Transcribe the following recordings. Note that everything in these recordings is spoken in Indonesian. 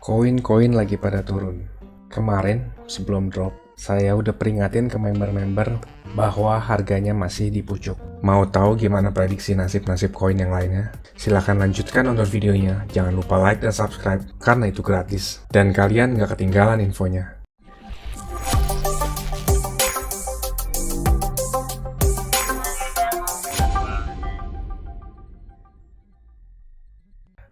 Koin-koin lagi pada turun. Kemarin, sebelum drop, saya udah peringatin ke member-member bahwa harganya masih di pucuk. Mau tahu gimana prediksi nasib-nasib koin yang lainnya? Silahkan lanjutkan nonton videonya. Jangan lupa like dan subscribe, karena itu gratis. Dan kalian nggak ketinggalan infonya.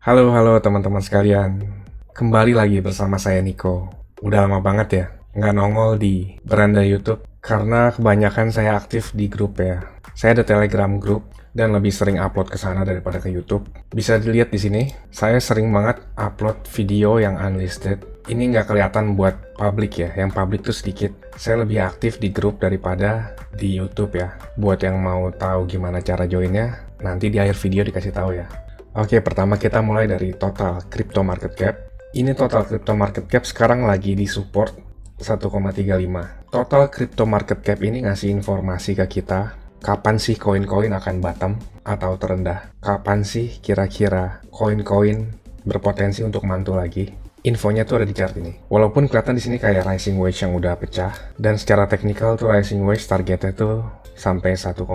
Halo teman-teman sekalian. Kembali lagi bersama saya Niko. Udah lama banget ya nggak nongol di beranda YouTube karena kebanyakan saya aktif di grup ya. Saya ada Telegram grup dan lebih sering upload ke sana daripada ke YouTube. Bisa dilihat di sini, saya sering banget upload video yang unlisted. Ini nggak kelihatan buat publik ya, yang publik tuh sedikit. Saya lebih aktif di grup daripada di YouTube ya. Buat yang mau tahu gimana cara joinnya, nanti di akhir video dikasih tahu ya. Oke, pertama kita mulai dari total crypto market cap. Ini total crypto market cap sekarang lagi di support 1,35. Total crypto market cap ini ngasih informasi ke kita, kapan sih koin-koin akan bottom atau terendah. Kapan sih kira-kira koin-koin berpotensi untuk mantul lagi. Infonya tuh ada di chart ini. Walaupun kelihatan di sini kayak rising wedge yang udah pecah, dan secara teknikal tuh rising wedge targetnya tuh sampai 1,1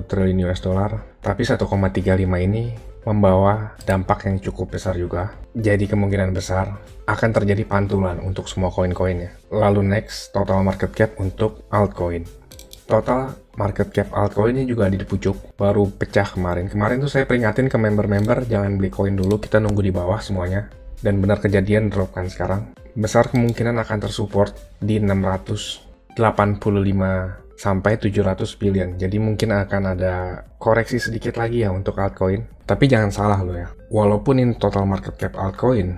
triliun US dollar, tapi 1,35 ini membawa dampak yang cukup besar juga. Jadi kemungkinan besar akan terjadi pantulan untuk semua koin-koinnya. Lalu next, total market cap untuk altcoin. Total market cap altcoin ini juga ada di pucuk, baru pecah kemarin. Kemarin tuh saya peringatin ke member-member jangan beli koin dulu, kita nunggu di bawah semuanya. Dan benar kejadian drop kan sekarang. Besar kemungkinan akan tersupport di 685 sampai 700 billion. Jadi mungkin akan ada koreksi sedikit lagi ya untuk altcoin. Tapi jangan salah loh ya. Walaupun ini total market cap altcoin,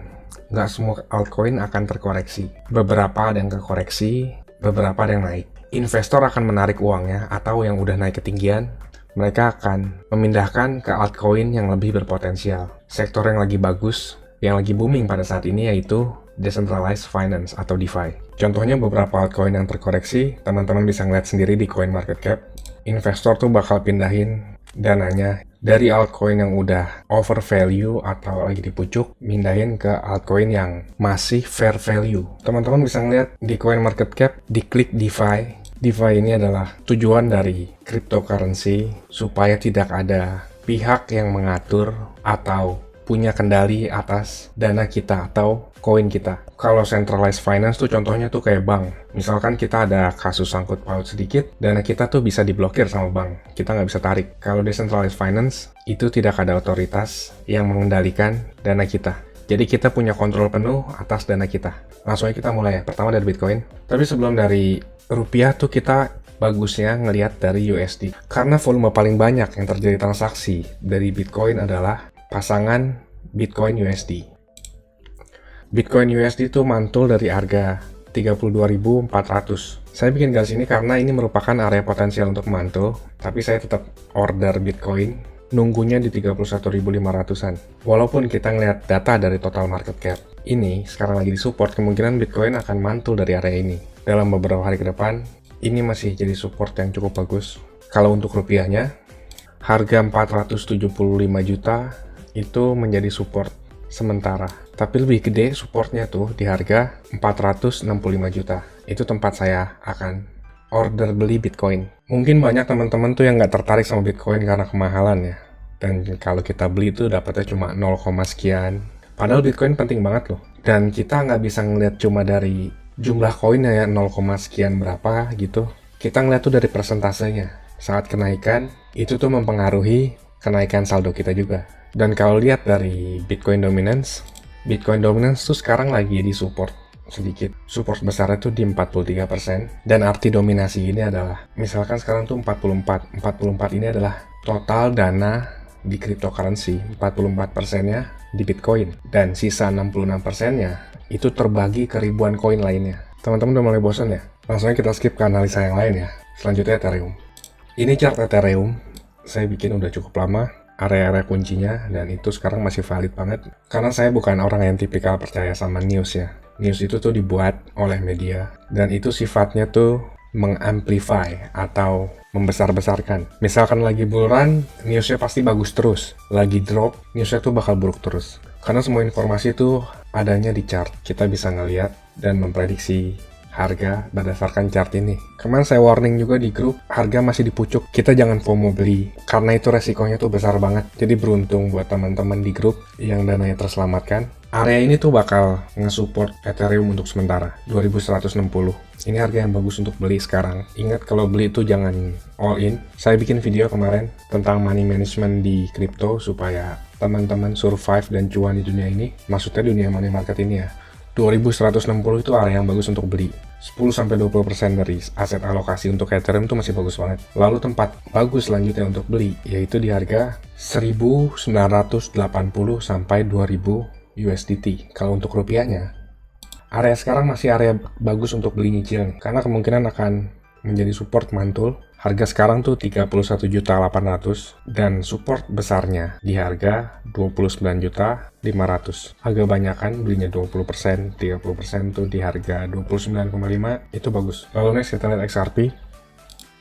nggak semua altcoin akan terkoreksi. Beberapa ada yang kekoreksi, beberapa ada yang naik. Investor akan menarik uangnya atau yang udah naik ketinggian, mereka akan memindahkan ke altcoin yang lebih berpotensial. Sektor yang lagi bagus, yang lagi booming pada saat ini yaitu Decentralized Finance atau DeFi. Contohnya beberapa altcoin yang terkoreksi, teman-teman bisa ngeliat sendiri di coin market cap. Investor tuh bakal pindahin dananya dari altcoin yang udah over value atau lagi di pucuk, mindahin ke altcoin yang masih fair value. Teman-teman bisa ngeliat di coin market cap, diklik DeFi. DeFi ini adalah tujuan dari cryptocurrency supaya tidak ada pihak yang mengatur atau punya kendali atas dana kita atau koin kita. Kalau centralized finance tuh contohnya tuh kayak bank. Misalkan kita ada kasus sangkut paut sedikit, dana kita tuh bisa diblokir sama bank. Kita nggak bisa tarik. Kalau decentralized finance, itu tidak ada otoritas yang mengendalikan dana kita. Jadi kita punya kontrol penuh atas dana kita. Langsung aja kita mulai ya. Pertama dari Bitcoin. Tapi sebelum dari rupiah tuh kita bagusnya ngelihat dari USD. Karena volume paling banyak yang terjadi transaksi dari Bitcoin adalah pasangan Bitcoin USD. Bitcoin USD itu mantul dari harga 32.400. Saya bikin garis ini karena ini merupakan area potensial untuk mantul, tapi saya tetap order Bitcoin nunggunya di 31.500-an. Walaupun kita ngelihat data dari total market cap ini sekarang lagi disupport, kemungkinan Bitcoin akan mantul dari area ini. Dalam beberapa hari ke depan, ini masih jadi support yang cukup bagus. Kalau untuk rupiahnya, harga 475 juta itu menjadi support sementara. Tapi lebih gede supportnya tuh di harga 465 juta. Itu tempat saya akan order beli Bitcoin. Mungkin banyak teman-teman tuh yang nggak tertarik sama Bitcoin karena kemahalan ya. Dan kalau kita beli itu dapatnya cuma 0, sekian. Padahal Bitcoin penting banget loh. Dan kita nggak bisa ngeliat cuma dari jumlah koinnya ya 0, sekian berapa gitu. Kita ngeliat tuh dari persentasenya. Saat kenaikan, itu tuh mempengaruhi kenaikan saldo kita juga. Dan kalau lihat dari Bitcoin dominance tuh sekarang lagi di support sedikit. Support besarnya tuh di 43%. Dan arti dominasi ini adalah, misalkan sekarang tuh 44. 44 ini adalah total dana di cryptocurrency. 44%-nya di Bitcoin. Dan sisa 66%-nya itu terbagi ke ribuan koin lainnya. Teman-teman udah mulai bosan ya? Langsung aja kita skip ke analisa yang lain ya. Selanjutnya Ethereum. Ini chart Ethereum. Saya bikin udah cukup lama. Area-area kuncinya, dan itu sekarang masih valid banget karena saya bukan orang yang tipikal percaya sama news ya. News itu tuh dibuat oleh media dan itu sifatnya tuh mengamplify atau membesar-besarkan. Misalkan lagi bull run, newsnya pasti bagus terus. Lagi drop, newsnya tuh bakal buruk terus. Karena semua informasi tuh adanya di chart. Kita bisa ngeliat dan memprediksi harga berdasarkan chart ini. Kemarin saya warning juga di grup, harga masih di pucuk. Kita jangan FOMO beli, karena itu resikonya tuh besar banget. Jadi beruntung buat teman-teman di grup yang dananya terselamatkan. Area ini tuh bakal nge-support Ethereum untuk sementara, 2160. Ini harga yang bagus untuk beli sekarang. Ingat kalau beli itu jangan all in. Saya bikin video kemarin tentang money management di crypto supaya teman-teman survive dan cuan di dunia ini. Maksudnya dunia money market ini ya. 2160 itu area yang bagus untuk beli. 10-20% dari aset alokasi untuk Ethereum itu masih bagus banget. Lalu tempat bagus selanjutnya untuk beli yaitu di harga 1980 sampai 2000 USDT. Kalau untuk rupiahnya, area sekarang masih area bagus untuk beli nyicil nih, karena kemungkinan akan menjadi support mantul. Harga sekarang tuh 31.800 dan support besarnya di harga 29.500. Agak banyak kan belinya 20%, 30% tuh di harga 29,5 itu bagus. Lalu next kita lihat XRP.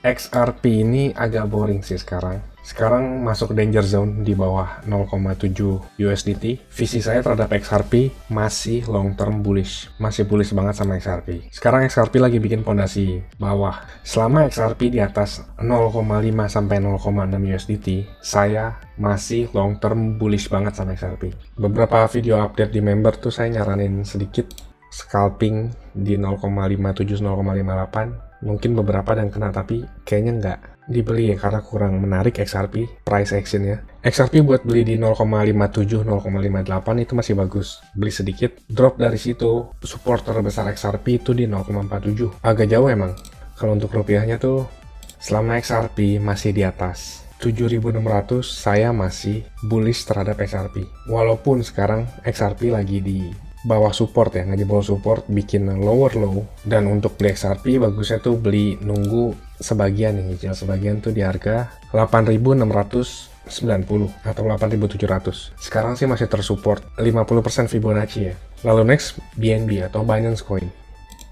XRP ini agak boring sih sekarang. Sekarang masuk danger zone di bawah 0,7 USDT. Visi saya terhadap XRP masih long term bullish. Masih bullish banget sama XRP. Sekarang XRP lagi bikin pondasi bawah. Selama XRP di atas 0,5 sampai 0,6 USDT, saya masih long term bullish banget sama XRP. Beberapa video update di member tuh saya nyaranin sedikit scalping di 0,57 0,58. Mungkin beberapa dan kena, tapi kayaknya nggak dibeli ya karena kurang menarik XRP price action ya. XRP buat beli di 0,57 0,58 itu masih bagus, beli sedikit, drop dari situ. Support terbesar XRP itu di 0,47, agak jauh emang. Kalau untuk rupiahnya tuh selama XRP masih di atas 7.600, saya masih bullish terhadap XRP. Walaupun sekarang XRP lagi di bawah support ya, ngejebol support, bikin lower low. Dan untuk beli XRP bagusnya tuh beli nunggu sebagian nih, nyicil sebagian tuh di harga 8.690 atau 8.700. Sekarang sih masih tersupport 50% Fibonacci ya. Lalu next, BNB atau Binance Coin.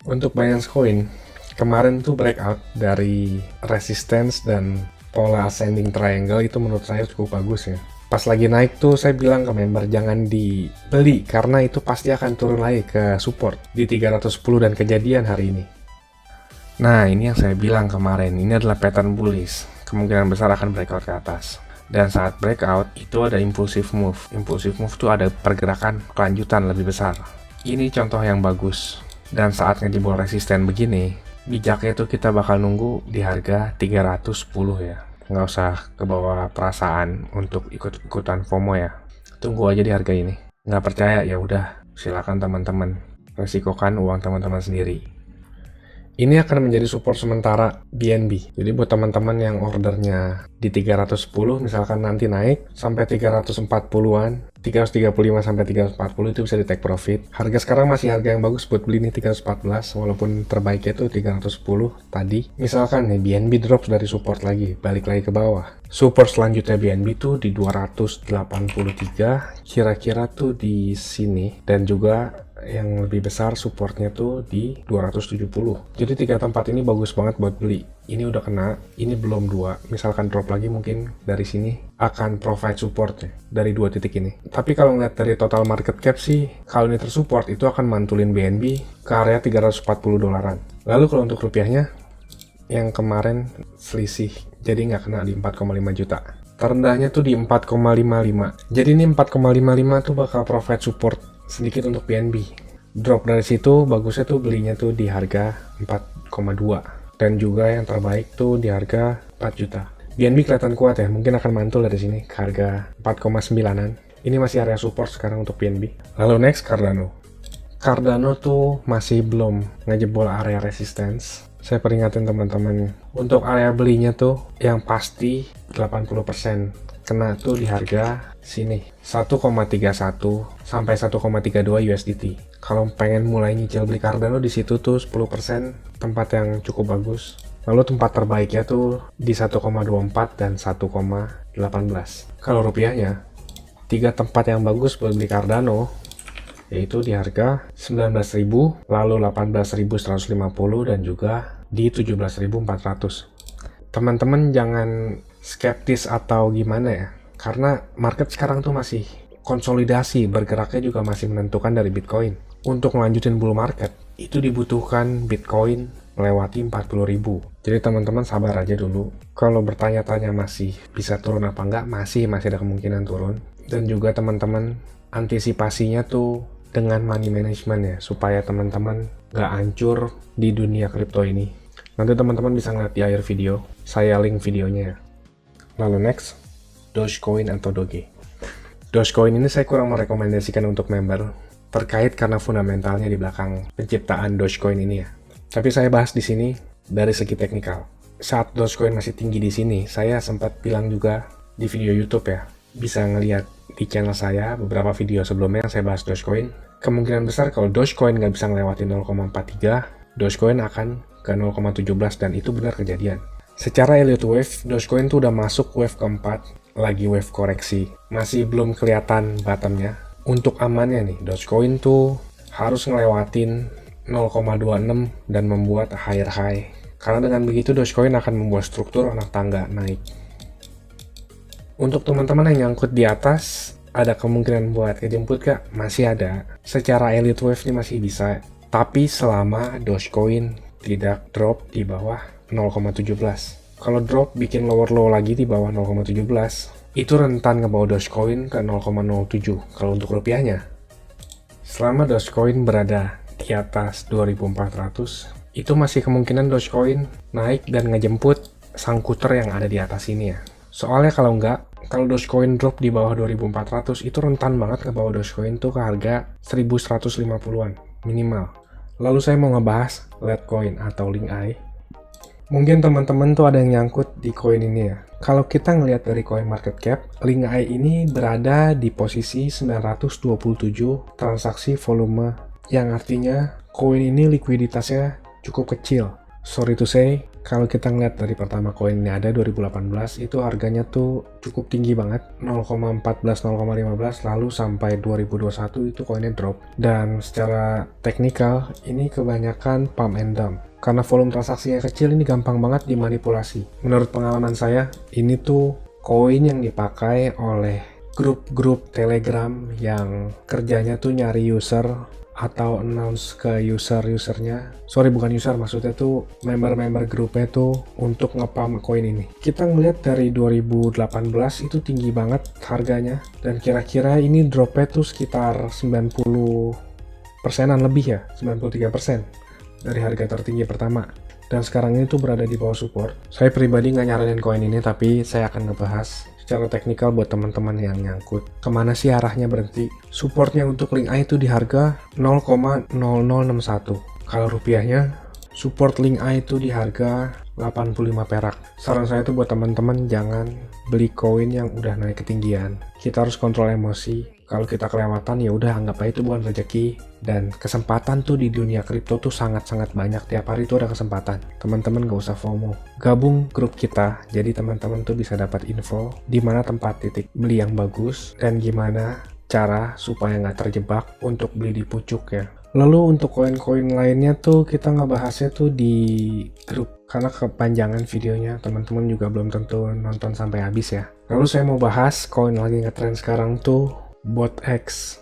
Untuk Binance Coin kemarin tuh breakout dari resistance dan pola ascending triangle, itu menurut saya cukup bagus ya. Pas lagi naik tuh saya bilang ke member jangan dibeli karena itu pasti akan turun lagi ke support di 310 dan kejadian hari ini. Nah, ini yang saya bilang kemarin, ini adalah pattern bullish. Kemungkinan besar akan breakout ke atas. Dan saat breakout itu ada impulsive move. Impulsive move tuh ada pergerakan kelanjutan lebih besar. Ini contoh yang bagus. Dan saat ngejebol resisten begini, bijaknya tuh kita bakal nunggu di harga 310 ya. Nggak usah ke bawah perasaan untuk ikut-ikutan FOMO ya. Tunggu aja di harga ini. Nggak percaya ya udah, silakan teman-teman. Resikokan uang teman-teman sendiri. Ini akan menjadi support sementara BNB. Jadi buat teman-teman yang ordernya di 310, misalkan nanti naik sampai 340-an, 335 sampai 340 itu bisa di take profit. Harga sekarang masih harga yang bagus buat beli nih 314, walaupun terbaiknya itu 310 tadi. Misalkan nih BNB drop dari support lagi, balik lagi ke bawah. Support selanjutnya BNB tuh di 283, kira-kira tuh di sini, dan juga yang lebih besar supportnya tuh di 270. Jadi tiga tempat ini bagus banget buat beli. Ini udah kena, ini belum dua. Misalkan drop lagi mungkin dari sini akan provide supportnya dari dua titik ini. Tapi kalau ngeliat dari total market cap sih, kalau ini tersupport itu akan mantulin BNB ke area 340 dolaran. Lalu kalau untuk rupiahnya, yang kemarin selisih, jadi nggak kena di 4,5 juta. Terendahnya tuh di 4,55. Jadi ini 4,55 tuh bakal provide support sedikit untuk BNB. Drop dari situ bagusnya tuh belinya tuh di harga 4,2 dan juga yang terbaik tuh di harga 4 juta. BNB kelihatan kuat ya, mungkin akan mantul dari sini ke harga 4,9an. Ini masih area support sekarang untuk BNB. Lalu next Cardano. Cardano tuh masih belum ngejebol area resistance. Saya peringatin teman-teman, untuk area belinya tuh yang pasti 80% kena tuh di harga sini 1,31 sampai 1,32 USDT. Kalau pengen mulai nyicil beli Cardano di situ tuh 10% tempat yang cukup bagus. Lalu tempat terbaiknya tuh di 1,24 dan 1,18. Kalau rupiahnya, tiga tempat yang bagus buat beli Cardano yaitu di harga 19.000, lalu 18.150 dan juga di 17.400. Teman-teman jangan skeptis atau gimana ya, karena market sekarang tuh masih konsolidasi bergeraknya juga masih menentukan dari Bitcoin. Untuk melanjutin bull market, itu dibutuhkan Bitcoin melewati 40.000. Jadi teman-teman sabar aja dulu. Kalau bertanya-tanya masih bisa turun apa enggak, masih ada kemungkinan turun. Dan juga teman-teman antisipasinya tuh dengan money management ya, supaya teman-teman nggak hancur di dunia kripto ini. Nanti teman-teman bisa ngeliat di akhir video, saya link videonya ya. Lalu next, Dogecoin atau Doge. Dogecoin ini saya kurang merekomendasikan untuk member, terkait karena fundamentalnya di belakang penciptaan Dogecoin ini ya. Tapi saya bahas di sini dari segi teknikal. Saat Dogecoin masih tinggi di sini, saya sempat bilang juga di video YouTube ya, bisa ngelihat di channel saya beberapa video sebelumnya yang saya bahas Dogecoin. Kemungkinan besar kalau Dogecoin nggak bisa melewati 0,43, Dogecoin akan ke 0,17 dan itu benar kejadian. Secara Elliott Wave, Dogecoin tuh udah masuk wave keempat, lagi wave koreksi. Masih belum kelihatan bottomnya. Untuk amannya nih, Dogecoin tuh harus ngelewatin 0,26 dan membuat higher high. Karena dengan begitu Dogecoin akan membuat struktur anak tangga naik. Untuk teman-teman yang nyangkut di atas, ada kemungkinan buat kejemput gak? Masih ada. Secara Elliott Wave ini masih bisa. Tapi selama Dogecoin tidak drop di bawah 0,17. Kalau drop bikin lower low lagi di bawah 0,17, itu rentan ngebawa Dogecoin ke 0,07 kalau untuk rupiahnya. Selama Dogecoin berada di atas 2400, itu masih kemungkinan Dogecoin naik dan ngejemput sang kuter yang ada di atas ini ya. Soalnya kalau Dogecoin drop di bawah 2400, itu rentan banget ngebawa Dogecoin tuh ke harga 1150-an minimal. Lalu saya mau ngebahas Litecoin atau Link Ai. Mungkin teman-teman tuh ada yang nyangkut di koin ini ya. Kalau kita ngelihat dari coin market cap, Link Ai ini berada di posisi 927 transaksi volume, yang artinya koin ini likuiditasnya cukup kecil. Sorry to say, kalau kita ngeliat dari pertama koin ini ada 2018, itu harganya tuh cukup tinggi banget, 0,14, 0,15, lalu sampai 2021 itu koinnya drop. Dan secara teknikal, ini kebanyakan pump and dump. Karena volume transaksinya kecil, ini gampang banget dimanipulasi. Menurut pengalaman saya, ini tuh koin yang dipakai oleh grup-grup Telegram yang kerjanya tuh nyari user atau announce ke usernya. Sorry, bukan user, maksudnya tuh member-member grupnya tuh untuk ngepump koin ini. Kita ngeliat dari 2018 itu tinggi banget harganya, dan kira-kira ini dropnya tuh sekitar 90%-an lebih ya, 93% dari harga tertinggi pertama. Dan sekarang ini tuh berada di bawah support. Saya pribadi nggak nyaranin koin ini, tapi saya akan ngebahas secara teknikal buat teman-teman yang nyangkut. Kemana sih arahnya berhenti? Supportnya untuk Link Ai itu di harga 0,0061. Kalau rupiahnya, support Link Ai itu di harga 85 perak. Saran saya itu buat teman-teman jangan beli koin yang udah naik ketinggian. Kita harus kontrol emosi. Kalau kita kelewatan ya udah anggap aja itu bukan rezeki. Dan kesempatan tuh di dunia kripto tuh sangat-sangat banyak. Tiap hari tuh ada kesempatan. Teman-teman gak usah FOMO. Gabung grup kita. Jadi teman-teman tuh bisa dapat info di mana tempat titik beli yang bagus dan gimana cara supaya nggak terjebak untuk beli di pucuk ya. Lalu untuk koin-koin lainnya tuh kita ngebahasnya tuh di grup. Karena kepanjangan videonya, teman-teman juga belum tentu nonton sampai habis ya. Lalu saya mau bahas koin lagi ngetrend sekarang tuh BotX.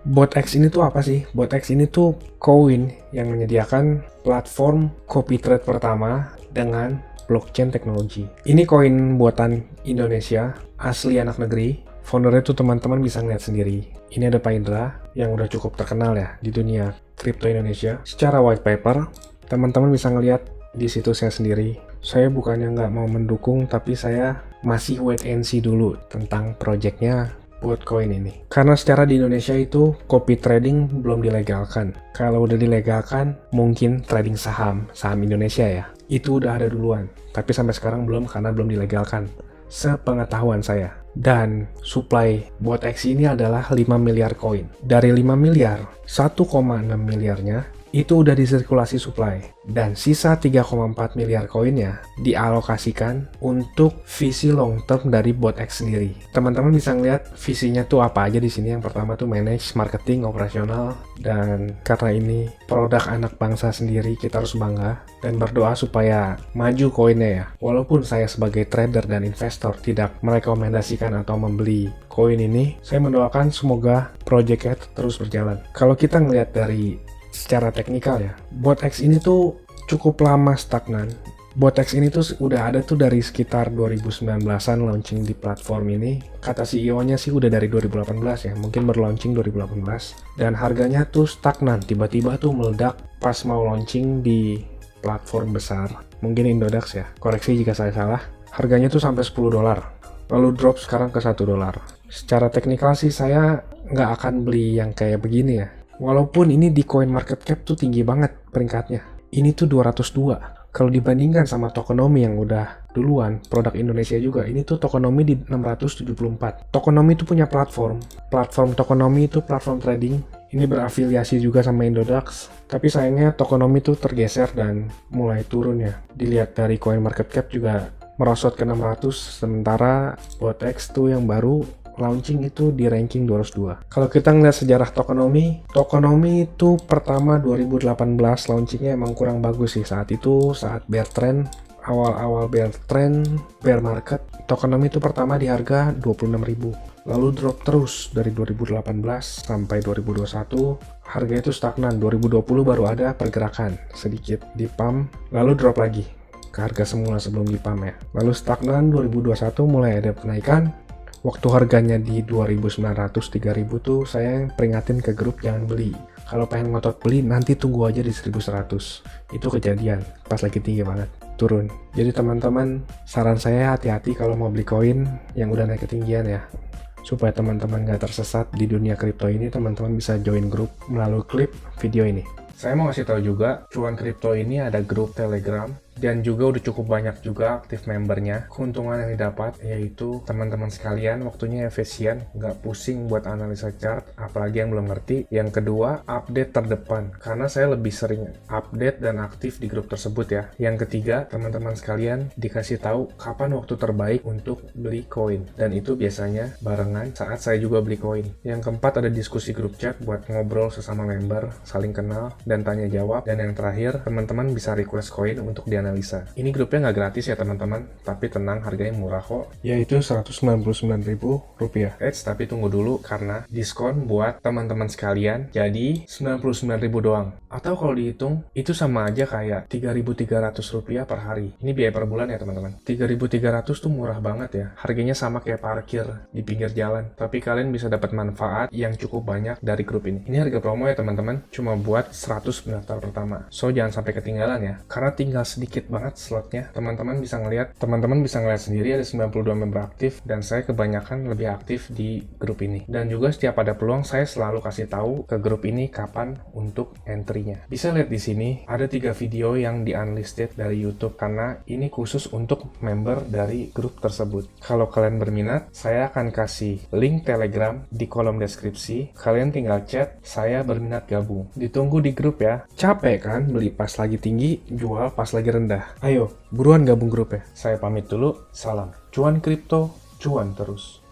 BotX ini tuh apa sih? BotX ini tuh koin yang menyediakan platform copy trade pertama dengan blockchain teknologi. Ini koin buatan Indonesia, asli anak negeri. Foundernya tuh teman-teman bisa ngeliat sendiri. Ini ada Pak Indra yang udah cukup terkenal ya di dunia kripto Indonesia. Secara white paper, teman-teman bisa ngeliat di situsnya sendiri. Saya bukannya nggak mau mendukung, tapi saya masih wait and see dulu tentang projectnya buat koin ini. Karena secara di Indonesia itu copy trading belum dilegalkan. Kalau udah dilegalkan, mungkin trading saham Indonesia ya, itu udah ada duluan. Tapi sampai sekarang belum karena belum dilegalkan. Sepengetahuan saya. Dan supply BotX ini adalah 5 miliar koin. Dari 5 miliar, 1,6 miliarnya itu udah disirkulasi supply. Dan sisa 3,4 miliar koinnya dialokasikan untuk visi long term dari BotX sendiri. Teman-teman bisa ngeliat visinya tuh apa aja di sini. Yang pertama tuh manage, marketing, operasional, dan karena ini produk anak bangsa sendiri, kita harus bangga dan berdoa supaya maju koinnya ya. Walaupun saya sebagai trader dan investor tidak merekomendasikan atau membeli koin ini, saya mendoakan semoga projectnya terus berjalan. Kalau kita ngeliat dari secara teknikal ya, BotX ini tuh cukup lama stagnan. BotX ini tuh udah ada tuh dari sekitar 2019-an launching di platform ini. Kata CEO-nya sih udah dari 2018 ya, mungkin berlaunching 2018. Dan harganya tuh stagnan, tiba-tiba tuh meledak pas mau launching di platform besar. Mungkin Indodax ya, koreksi jika saya salah. Harganya tuh sampai $10. Lalu drop sekarang ke $1. Secara teknikal sih saya nggak akan beli yang kayak begini ya. Walaupun ini di CoinMarketCap tuh tinggi banget peringkatnya. Ini tuh 202. Kalau dibandingkan sama Tokonomi yang udah duluan, produk Indonesia juga, ini tuh Tokonomi di 674. Tokonomi itu punya platform. Platform Tokonomi itu platform trading. Ini berafiliasi juga sama Indodax. Tapi sayangnya Tokonomi tuh tergeser dan mulai turun ya. Dilihat dari CoinMarketCap juga merosot ke 600, sementara BotX tuh yang baru launching itu di ranking 202. Kalau kita ngeliat sejarah Tokonomi itu pertama 2018 launchingnya emang kurang bagus sih. Saat itu, saat bear trend, awal-awal bear trend, bear market, Tokonomi itu pertama di harga 26.000. Lalu drop terus dari 2018 sampai 2021, harga itu stagnan. 2020 baru ada pergerakan sedikit di pump, lalu drop lagi ke harga semula sebelum di pump ya. Lalu stagnan 2021 mulai ada kenaikan. Waktu harganya di 2.900-3.000 tuh saya peringatin ke grup jangan beli. Kalau pengen ngotot beli nanti tunggu aja di 1.100. Itu kejadian pas lagi tinggi banget, turun. Jadi teman-teman, saran saya hati-hati kalau mau beli koin yang udah naik ketinggian ya. Supaya teman-teman gak tersesat di dunia kripto ini, teman-teman bisa join grup melalui klip video ini. Saya mau kasih tahu juga, Cuan Kripto ini ada grup Telegram dan juga udah cukup banyak juga aktif membernya. Keuntungan yang didapat yaitu teman-teman sekalian waktunya efisien, nggak pusing buat analisa chart, apalagi yang belum ngerti. Yang kedua, update terdepan, karena saya lebih sering update dan aktif di grup tersebut ya. Yang ketiga, teman-teman sekalian dikasih tahu kapan waktu terbaik untuk beli koin, dan itu biasanya barengan saat saya juga beli koin. Yang keempat, ada diskusi grup chat buat ngobrol sesama member, saling kenal, dan tanya jawab. Dan yang terakhir, teman-teman bisa request koin untuk dianalisa. Ini grupnya nggak gratis ya teman-teman, tapi tenang, harganya murah kok, yaitu Rp199.000. Tapi tunggu dulu, karena diskon buat teman-teman sekalian jadi Rp99.000 doang. Atau kalau dihitung, itu sama aja kayak Rp3.300 per hari. Ini biaya per bulan ya teman-teman. Rp3.300 tuh murah banget ya. Harganya sama kayak parkir di pinggir jalan. Tapi kalian bisa dapat manfaat yang cukup banyak dari grup ini. Ini harga promo ya teman-teman, cuma buat 100 pendaftar pertama. So jangan sampai ketinggalan ya, karena tinggal sedikit banget slotnya. Teman-teman bisa ngeliat sendiri ada 92 member aktif, dan saya kebanyakan lebih aktif di grup ini. Dan juga setiap ada peluang, saya selalu kasih tahu ke grup ini kapan untuk entry-nya. Bisa lihat di sini ada 3 video yang di unlisted dari YouTube, karena ini khusus untuk member dari grup tersebut. Kalau kalian berminat, saya akan kasih link Telegram di kolom deskripsi. Kalian tinggal chat, saya berminat gabung. Ditunggu di grup ya. Capek kan beli pas lagi tinggi, jual pas lagi rendah. Ayo, buruan gabung grup ya. Saya pamit dulu, salam. Cuan kripto, cuan terus.